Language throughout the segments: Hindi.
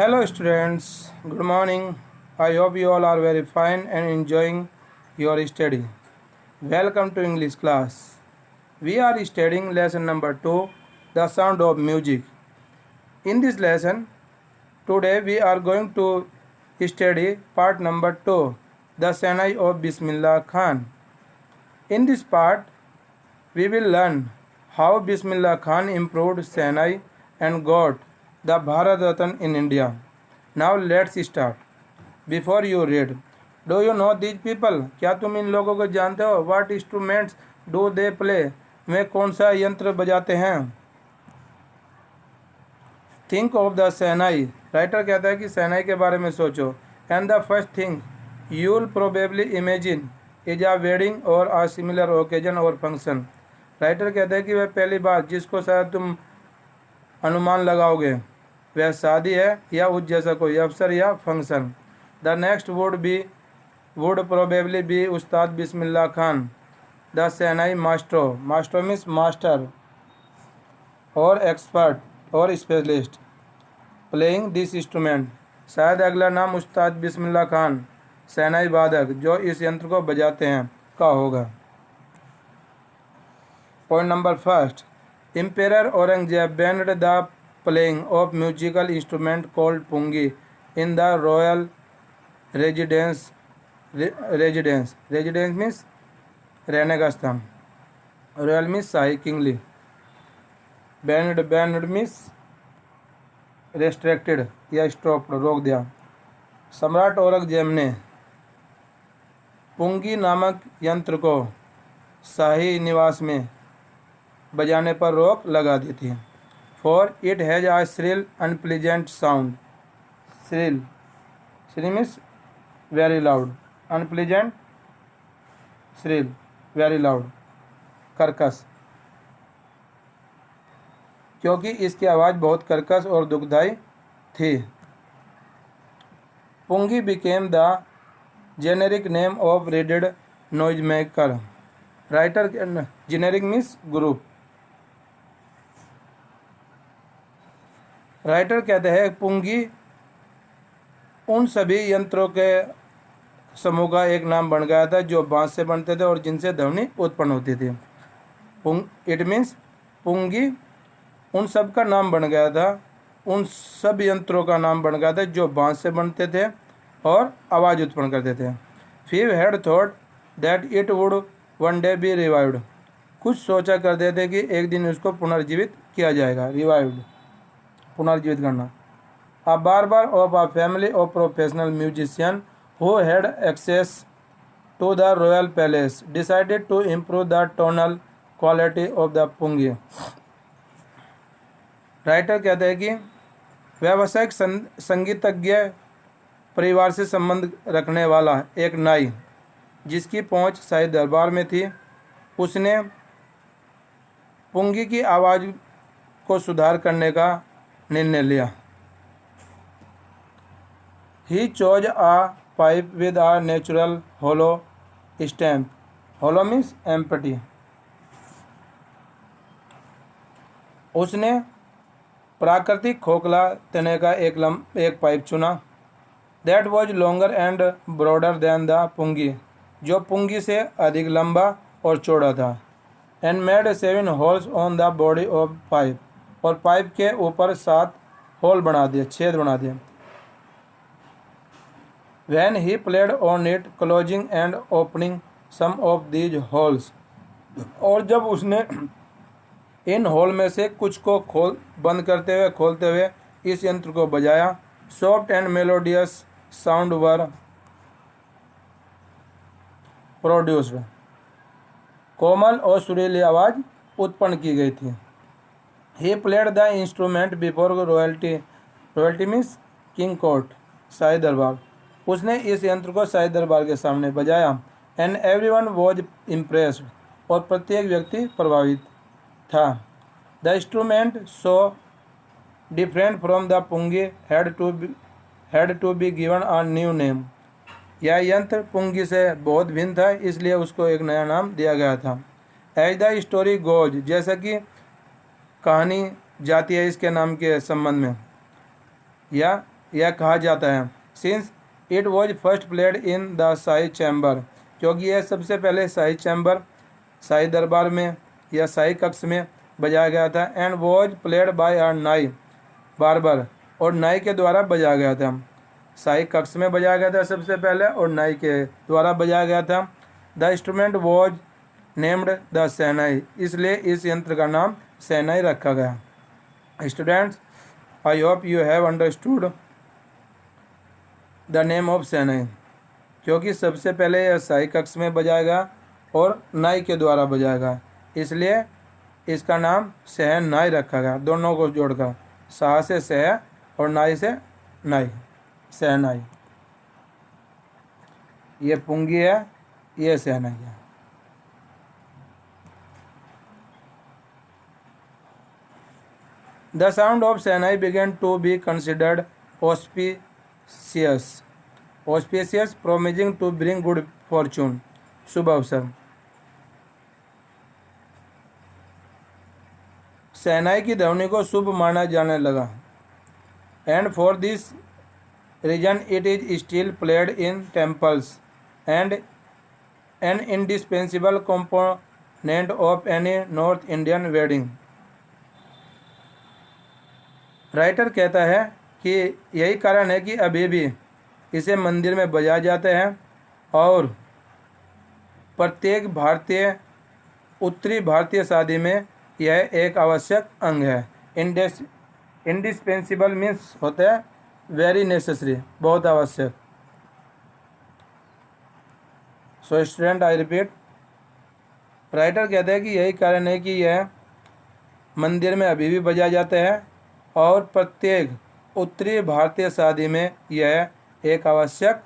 Hello, students. Good morning. I hope you all are very fine and enjoying your study. Welcome to English class. We are studying lesson number 2, The Sound of Music. In this lesson, today we are going to study part number 2, The Sanai of Bismillah Khan. In this part, we will learn how Bismillah Khan improved Sanai and got the Bharat Ratan in India. Now let's start. Before you read, do you know these people? क्या तुम इन लोगों को जानते हो? What instruments do they play? वे कौन सा यंत्र बजाते हैं? Think of the Sainai. Writer कहता है कि सेनाई के बारे में सोचो. And the first thing you'll probably imagine is a wedding or a similar occasion or function. Writer कहता है कि वह पहली बात जिसको शायद तुम अनुमान लगाओगे वह शादी है या उस जैसा कोई अवसर या function. The next would probably be Ustad Bismillah Khan the shehnai maestro. Maestro means master और एक्सपर्ट और स्पेशलिस्ट प्लेइंग दिस इंस्ट्रूमेंट. शायद अगला नाम उस्ताद बिस्मिल्लाह खान सेनाई वादक जो इस यंत्र को बजाते हैं का होगा. Point number first. Emperor Aurangzeb banned the playing of musical instrument called pungi in the royal residence. Residence means रहने का स्थान. Royal means शाही किंगली. Banned means restricted या stopped रोक दिया. सम्राट औरंगजेब ने पुंगी नामक यंत्र को शाही निवास में बजाने पर रोक लगा दी थी. For it has a shrill unpleasant sound. Shrill means very loud. Unpleasant shrill very loud कर्कश. क्योंकि इसकी आवाज़ बहुत कर्कश और दुखदाई थी. Pungi became the generic name of reeded noise maker. Writer generic means group. Writer कहते हैं पुंगी उन सभी यंत्रों के समूह का एक नाम बन गया था जो बांस से बनते थे और जिनसे ध्वनि उत्पन्न होती थी. इट मीन्स पुंगी उन सब का नाम बन गया था. उन सब यंत्रों का नाम बन गया था जो बांस से बनते थे और आवाज़ उत्पन्न करते थे. Few had thought that it would one day be revived. कुछ सोचा करते थे कि एक दिन उसको पुनर्जीवित किया जाएगा. रिवाइव्ड पुनर्जीवित करना. A barber of a family of professional musician who had access to the royal palace decided to improve the tonal quality of the pungi. Writer कहते हैं कि व्यावसायिक संगीतज्ञ परिवार से संबंध रखने वाला एक नाई जिसकी पहुंच शाही दरबार में थी उसने पुंगी की आवाज़ को सुधार करने का निर्णय लिया. He chose a pipe with a natural hollow stem. Hollow means empty. उसने प्राकृतिक खोखला तने का एक पाइप चुना. That was longer and broader than the pungi जो पुंगी से अधिक लंबा और चौड़ा था. And made 7 holes on the body of pipe. और पाइप के ऊपर 7 होल बना दिए, छेद बना दिए. When he played on it, closing and opening some of these holes. और जब उसने इन होल में से कुछ को बंद करते हुए खोलते हुए इस यंत्र को बजाया. Soft and melodious sound were produced. कोमल और सुरीली आवाज़ उत्पन्न की गई थी. He played the instrument before royalty means king court शाही दरबार. उसने इस यंत्र को शाही दरबार के सामने बजाया. And everyone was impressed. और प्रत्येक व्यक्ति प्रभावित था. The instrument so different from the pungi had to be given a new name. यह यंत्र पुंगी से बहुत भिन्न था इसलिए उसको एक नया नाम दिया गया था. As the story goes. जैसा कि कहानी जाती है इसके नाम के संबंध में या यह कहा जाता है। Since it was first played in the shahi chamber, क्योंकि यह सबसे पहले शाही चैम्बर, शाही दरबार में या शाही कक्ष में बजाया गया था। एंड वॉज प्लेड बाय अ नाई बारबर, और नाई के द्वारा बजाया गया था। शाही कक्ष में बजाया गया था सबसे पहले और नाई के द्वारा बजाया गया था। The instrument was named the shehnai, इसलिए इस यंत्र का नाम शहनाई रखा गया। Students, I hope you have understood the name of shehnai, क्योंकि सबसे पहले यह शाही कक्ष में बजाएगा और नाई के द्वारा बजाएगा, इसलिए इसका नाम शहनाई रखा गया। दोनों को जोड़कर, शाह से शह और नाई से नाई, शहनाई। ये पुंगी है, ये शहनाई है। The sound of shehnai began to be considered auspicious, promising to bring good fortune, शुभ अवसर। शहनाई की ध्वनि को शुभ माना जाने लगा। And for this reason it is still played in temples and an indispensable component of any north Indian wedding. Writer कहता है कि यही कारण है कि अभी भी इसे मंदिर में बजाया जाता है और प्रत्येक भारतीय उत्तरी भारतीय शादी में यह एक आवश्यक अंग है। इंडिस्पेंसिबल मीन्स होता है वेरी नेसेसरी, बहुत आवश्यक। So student, I repeat, writer कहते हैं कि यही कारण है कि यह मंदिर में अभी भी बजाया जाता है और प्रत्येक उत्तरी भारतीय शादी में यह एक आवश्यक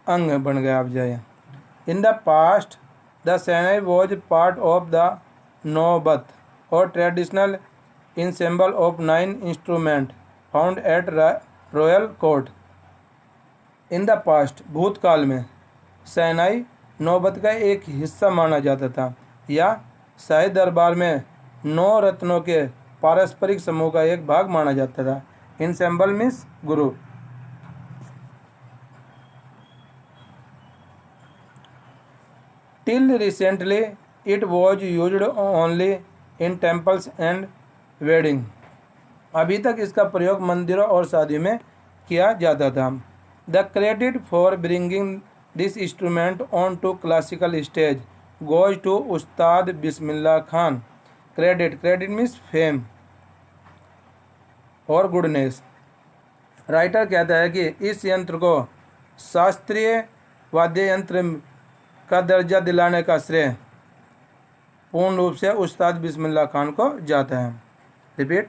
अंग बन गया। अब जाइए। In the past the shehnai was part of the नौबत और traditional ensemble of 9 instrument found at royal court. In the past, भूतकाल में, शहनाई नौबत का एक हिस्सा माना जाता था या शाही दरबार में 9 रत्नों के पारस्परिक समूह का एक भाग माना जाता था। Ensemble means group. Till recently it was used only in temples and wedding. अभी तक इसका प्रयोग मंदिरों और शादी में किया जाता था। The credit for bringing this instrument on to classical stage goes to Ustad Bismillah Khan. Credit means fame और गुडनेस। राइटर कहता है कि इस यंत्र को शास्त्रीय वाद्य यंत्र का दर्जा दिलाने का श्रेय पूर्ण रूप से उस्ताद बिस्मिल्लाह खान को जाता है। रिपीट,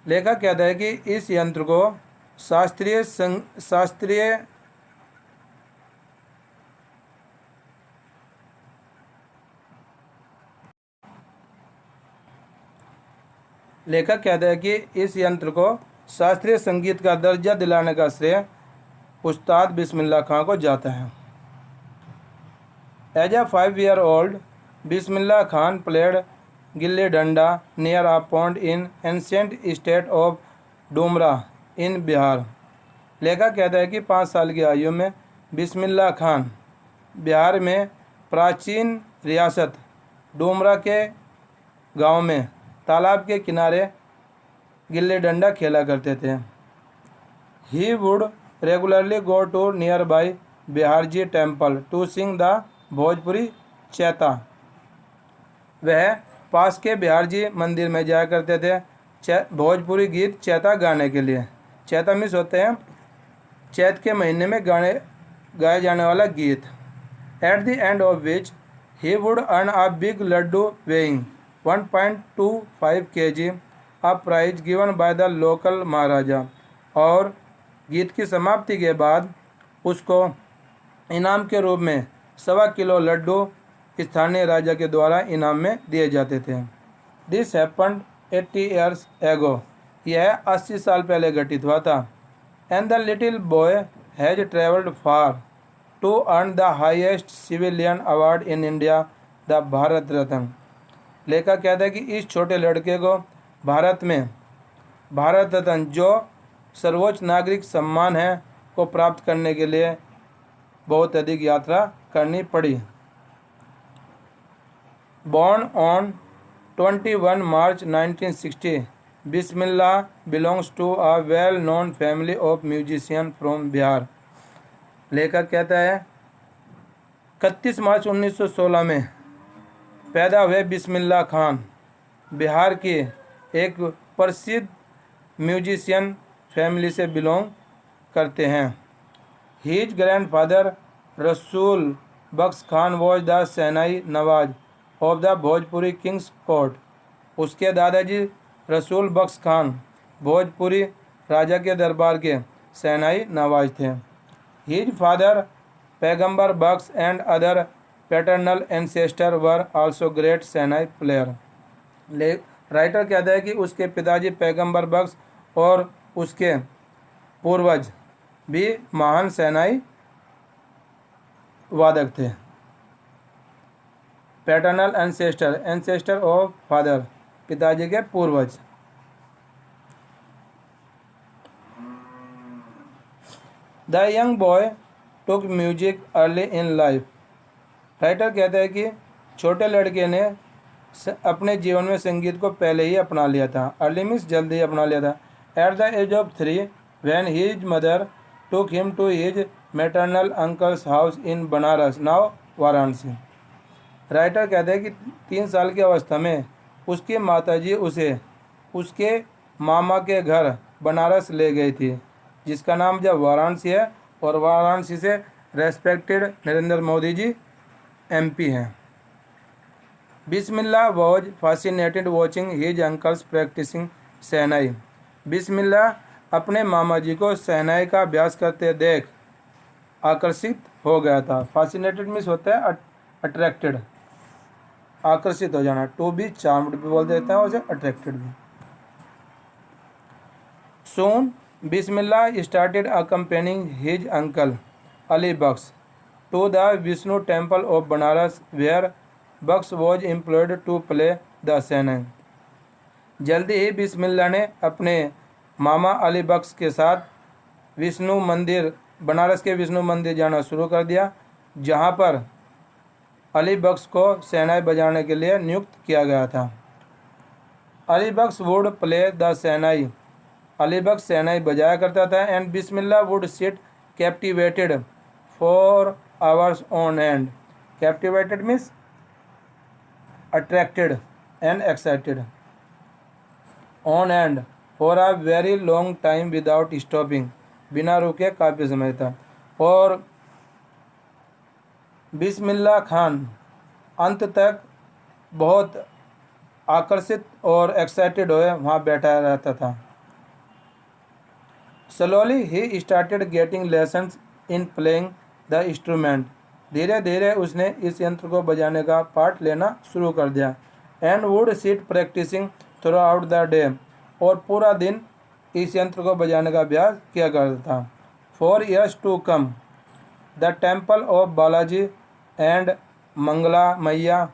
लेखक कहता है कि इस यंत्र को शास्त्रीय संगीत का दर्जा दिलाने का श्रेय उस्ताद बिस्मिल्लाह खान को जाता है। As a 5-year-old, Bismillah Khan played gilli danda near a pond in ancient state of Dumraon in Bihar. लेखक कहता है कि 5 साल की आयु में बिस्मिल्लाह खान बिहार में प्राचीन रियासत डूमरा के गांव में तालाब के किनारे गिल्ली डंडा खेला करते थे। He would regularly go to nearby Bihariji temple to sing the Bhojpuri chaita. वह पास के बिहारजी मंदिर में जाया करते थे भोजपुरी गीत चैता गाने के लिए। चैता मीन्स होते हैं चैत के महीने में गाया जाने वाला गीत। At the end of which he would earn a big laddoo weighing 1.25 kg, a prize given by the local maharaja. और गीत की समाप्ति के बाद उसको इनाम के रूप में 1.25 किलो लड्डू स्थानीय राजा के द्वारा इनाम में दिए जाते थे। दिस हैपन्ड 80 years ago, यह 80 साल पहले घटित हुआ था। And the little boy has travelled far to earn the highest civilian award in India, the Bharat Ratna. लेखक कहता है कि इस छोटे लड़के को भारत में भारत रत्न, जो सर्वोच्च नागरिक सम्मान है को प्राप्त करने के लिए बहुत अधिक यात्रा करनी पड़ी। Born on 21 March 1960, Bismillah belongs to a well-known family of musicians from Bihar. लेखक कहता है 31 मार्च 1916 में पैदा हुए बिस्मिल्लाह खान बिहार के एक प्रसिद्ध म्यूजिशियन फैमिली से बिलोंग करते हैं। His grandfather Rasool Bakhsh Khan was the shehnai nawaz of the Bhojpuri king's court. उसके दादाजी रसूल बख्श खान भोजपुरी राजा के दरबार के सेनाई नवाज थे। His father Paigambar Bakhsh and other paternal ancestors were also great shehnai player. Writer कहता है कि उसके पिताजी पैगंबर बख्श और उसके पूर्वज भी महान सेनाई वादक थे। पैटर्नल एंसेस्टर ऑफ फादर, पिताजी के पूर्वज। The young boy took music early in life. Writer कहता है कि छोटे लड़के ने अपने जीवन में संगीत को पहले ही अपना लिया था। अर्ली मीन्स जल्दी ही अपना लिया था। At the age of 3 when his mother took him to his maternal uncles house in Banaras now Varanasi. Writer कहते हैं कि 3 साल की अवस्था में उसकी माताजी उसे उसके मामा के घर बनारस ले गई थी, जिसका नाम जब वाराणसी है, और वाराणसी से रेस्पेक्टेड नरेंद्र मोदी जी MP हैं। Bismillah was fascinated watching his uncles practising shehnai. Bismillah अपने मामा जी को शहनाई का अभ्यास करते देख आकर्षित हो गया था। फैसिनेटेड मीन्स होता है अट्रैक्टेड, आकर्षित हो जाना। टू बी चार्म्ड भी बोल देता है, और उसे अट्रैक्टेड भी। Soon Bismillah started accompanying his uncle Ali Bakhsh to the Vishnu temple of Banaras where Bakhsh was employed to play the shehnai. जल्दी ही बिस्मिल्लाह ने अपने मामा अली बख्श के साथ विष्णु मंदिर, बनारस के विष्णु मंदिर जाना शुरू कर दिया, जहां पर अली बख्श को शहनाई बजाने के लिए नियुक्त किया गया था। अली बख्श वुड प्ले द शहनाई। अली बख्श शहनाई बजाया करता था। And Bismillah would sit captivated for hours on and. Captivated means attracted and excited. On and for a very long time without stopping, बिना रुके काफ़ी समय था। और बिस्मिल्लाह खान अंत तक बहुत आकर्षित और एक्साइटेड हुए वहाँ बैठा रहता था। Slowly he started getting lessons in playing the instrument. धीरे धीरे उसने इस यंत्र को बजाने का पाठ लेना शुरू कर दिया। And would sit practising throughout the day, और पूरा दिन इस यंत्र को बजाने का अभ्यास किया करता था। For years to come the temple of Balaji and Mangala Maiya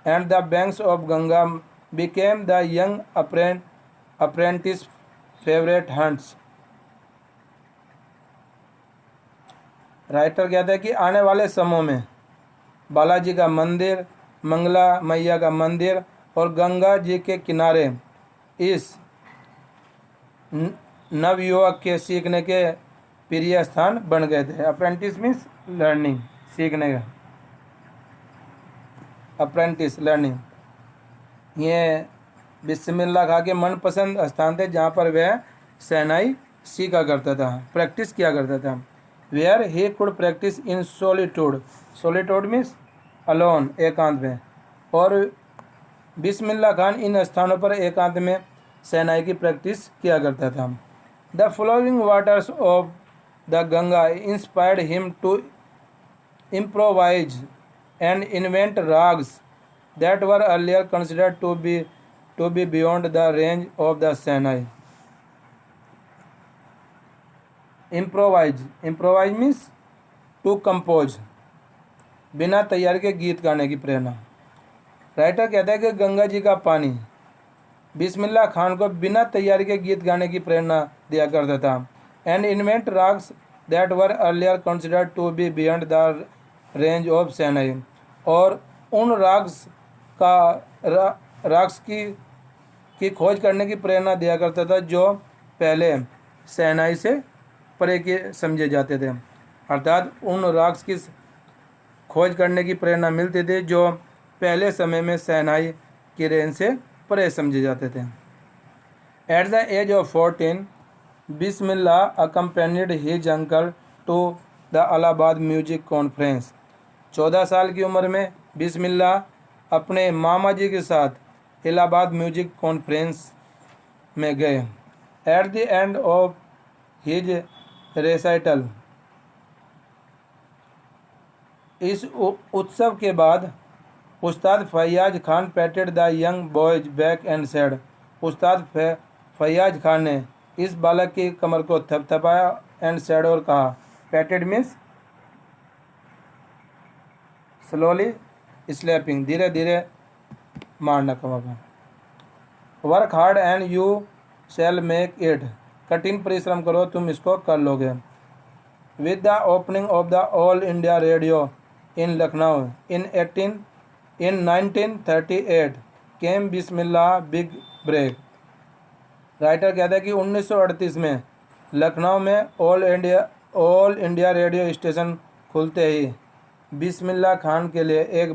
and the banks of Ganga became the young apprentice favourite haunts. Writer कहता है कि आने वाले समय में बालाजी का मंदिर, मंगला मैया का मंदिर और गंगा जी के किनारे इस नवयुवक के सीखने के प्रिय स्थान बन गए थे। अप्रेंटिस मीन्स लर्निंग, सीखने का, अप्रेंटिस लर्निंग। ये बिस्मिल्लाह खां के मनपसंद स्थान थे, जहाँ पर वह शहनाई सीखा करता था, प्रैक्टिस किया करता था। Where he could practise in solitude. Solitude means alone, एकांत में। और बिस्मिल्लाह खान इन स्थानों पर एकांत में शहनाई की प्रैक्टिस किया करता था। The flowing waters of the Ganga inspired him to improvise and invent ragas that were earlier considered to be beyond the range of the shehnai. Improvise means to compose, बिना तैयारी के गीत गाने की प्रेरणा। राइटर कहता है कि गंगा जी का पानी बिस्मिल्लाह खान को बिना तैयारी के गीत गाने की प्रेरणा दिया करता था। And invent ragas that were earlier considered to be beyond the range of shehnai, और उन राग्स की खोज करने की प्रेरणा दिया करता था जो पहले शहनाई से परे के समझे जाते थे। अर्थात उन राग्स की खोज करने की प्रेरणा मिलती थी जो पहले समय में शहनाई की रेंज से परे समझे जाते थे। At the age of 14, Bismillah accompanied his uncle to the Allahabad music conference. 14 साल की उम्र में बिस्मिल्लाह अपने मामा जी के साथ इलाहाबाद म्यूजिक कॉन्फ्रेंस में गए। At the end of his recital, इस उत्सव के बाद Ustad Faiyaz Khan patted the young boy's back and said, Ustad Faiyaz Khan ने इस बालक की कमर को थपथपाया एंड सेड और कहा, पैटेड मीन्स स्लोली स्लैपिंग, धीरे धीरे मारना कमर। Work hard and you shall make it, कठिन परिश्रम करो तुम इसको कर लोगे। With the opening of the All India Radio in Lucknow in 1938 came Bismillah big break. Writer कहता है कि 1938 में लखनऊ में ऑल इंडिया रेडियो स्टेशन खुलते ही बिस्मिल्लाह खान के लिए एक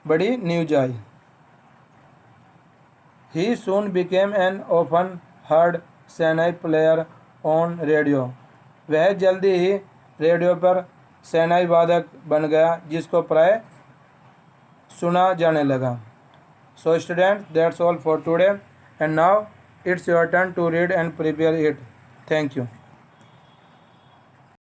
बड़ी news I. He soon became an often heard shehnai player on radio, वह जल्दी ही रेडियो पर शहनाई वादक बन गया जिसको प्राय सुना जाने लगा। So student, that's all for today and now it's your turn to read and prepare it. Thank you.